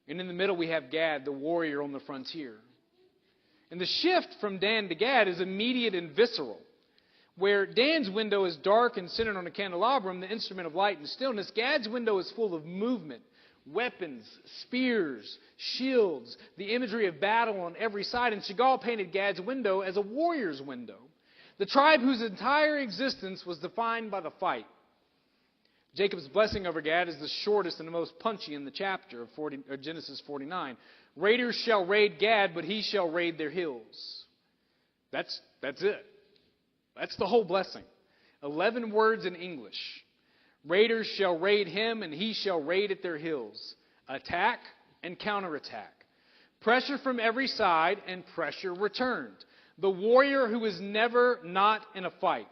And in the middle we have Gad, the warrior on the frontier. And the shift from Dan to Gad is immediate and visceral. Where Dan's window is dark and centered on a candelabrum, the instrument of light and stillness, Gad's window is full of movement, weapons, spears, shields, the imagery of battle on every side. And Chagall painted Gad's window as a warrior's window, the tribe whose entire existence was defined by the fight. Jacob's blessing over Gad is the shortest and the most punchy in the chapter of Genesis 49. Raiders shall raid Gad, but he shall raid their hills. That's it. That's the whole blessing. 11 words in English. Raiders shall raid him, and he shall raid at their hills. Attack and counterattack. Pressure from every side and pressure returned. The warrior who is never not in a fight.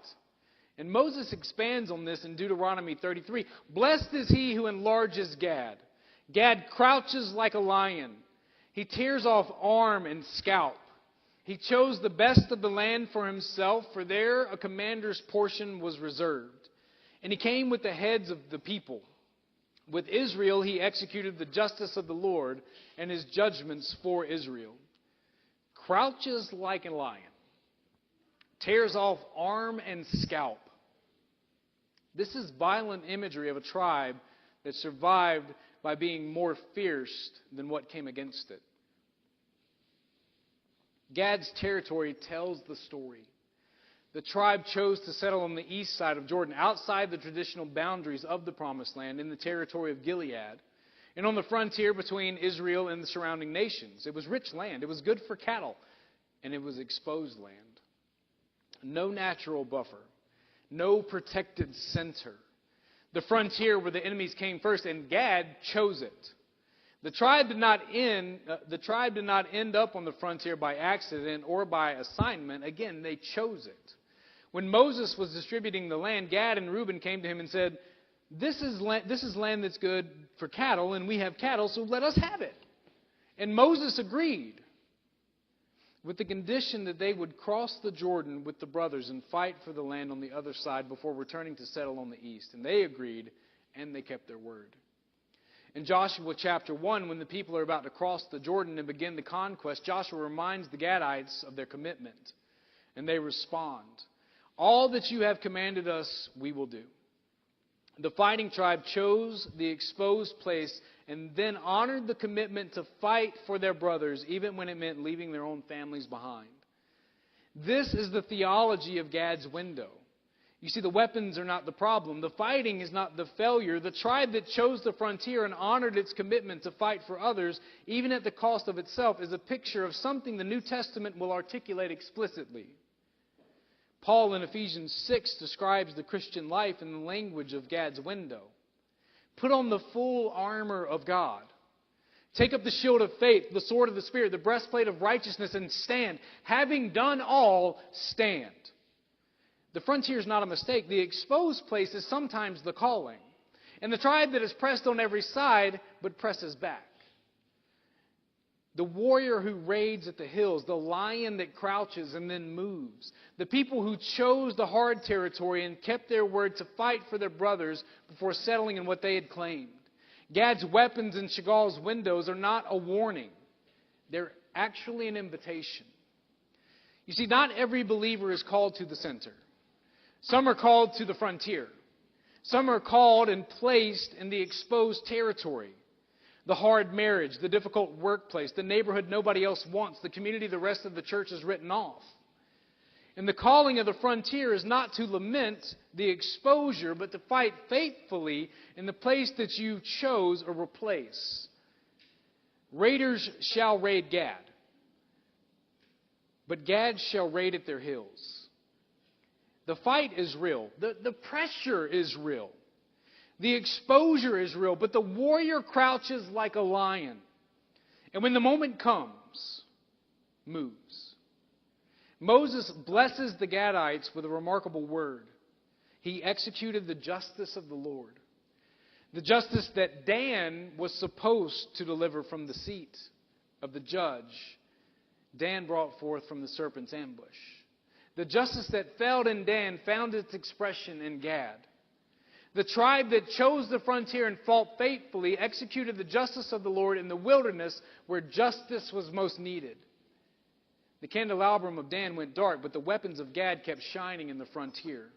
And Moses expands on this in Deuteronomy 33. Blessed is he who enlarges Gad. Gad crouches like a lion. He tears off arm and scalp. He chose the best of the land for himself, for there a commander's portion was reserved. And he came with the heads of the people. With Israel he executed the justice of the Lord and his judgments for Israel. Crouches like a lion. Tears off arm and scalp. This is violent imagery of a tribe that survived by being more fierce than what came against it. Gad's territory tells the story. The tribe chose to settle on the east side of Jordan, outside the traditional boundaries of the Promised Land, in the territory of Gilead, and on the frontier between Israel and the surrounding nations. It was rich land. It was good for cattle, and it was exposed land. No natural buffer. No protected center. The frontier where the enemies came first, and Gad chose it. The tribe did not end up on the frontier by accident or by assignment. Again, they chose it. When Moses was distributing the land, Gad and Reuben came to him and said, this is land that's good for cattle, and we have cattle, so let us have it. And Moses agreed, with the condition that they would cross the Jordan with the brothers and fight for the land on the other side before returning to settle on the east. And they agreed, and they kept their word. In Joshua chapter 1, when the people are about to cross the Jordan and begin the conquest, Joshua reminds the Gadites of their commitment. And they respond, all that you have commanded us, we will do. The fighting tribe chose the exposed place and then honored the commitment to fight for their brothers, even when it meant leaving their own families behind. This is the theology of Gad's window. You see, the weapons are not the problem. The fighting is not the failure. The tribe that chose the frontier and honored its commitment to fight for others, even at the cost of itself, is a picture of something the New Testament will articulate explicitly. Paul in Ephesians 6 describes the Christian life in the language of Gad's window. Put on the full armor of God. Take up the shield of faith, the sword of the Spirit, the breastplate of righteousness, and stand. Having done all, stand. The frontier is not a mistake. The exposed place is sometimes the calling. And the tribe that is pressed on every side but presses back. The warrior who raids at the hills, the lion that crouches and then moves. The people who chose the hard territory and kept their word to fight for their brothers before settling in what they had claimed. Gad's weapons and Chagall's windows are not a warning. They're actually an invitation. You see, not every believer is called to the center. Some are called to the frontier. Some are called and placed in the exposed territory. The hard marriage, the difficult workplace, the neighborhood nobody else wants, the community the rest of the church has written off. And the calling of the frontier is not to lament the exposure, but to fight faithfully in the place that you chose or replace. Raiders shall raid Gad, but Gad shall raid at their hills. The fight is real. The pressure is real. The exposure is real, but the warrior crouches like a lion. And when the moment comes, moves. Moses blesses the Gadites with a remarkable word. He executed the justice of the Lord. The justice that Dan was supposed to deliver from the seat of the judge, Dan brought forth from the serpent's ambush. The justice that failed in Dan found its expression in Gad. The tribe that chose the frontier and fought faithfully executed the justice of the Lord in the wilderness where justice was most needed. The candelabrum of Dan went dark, but the weapons of Gad kept shining in the frontier.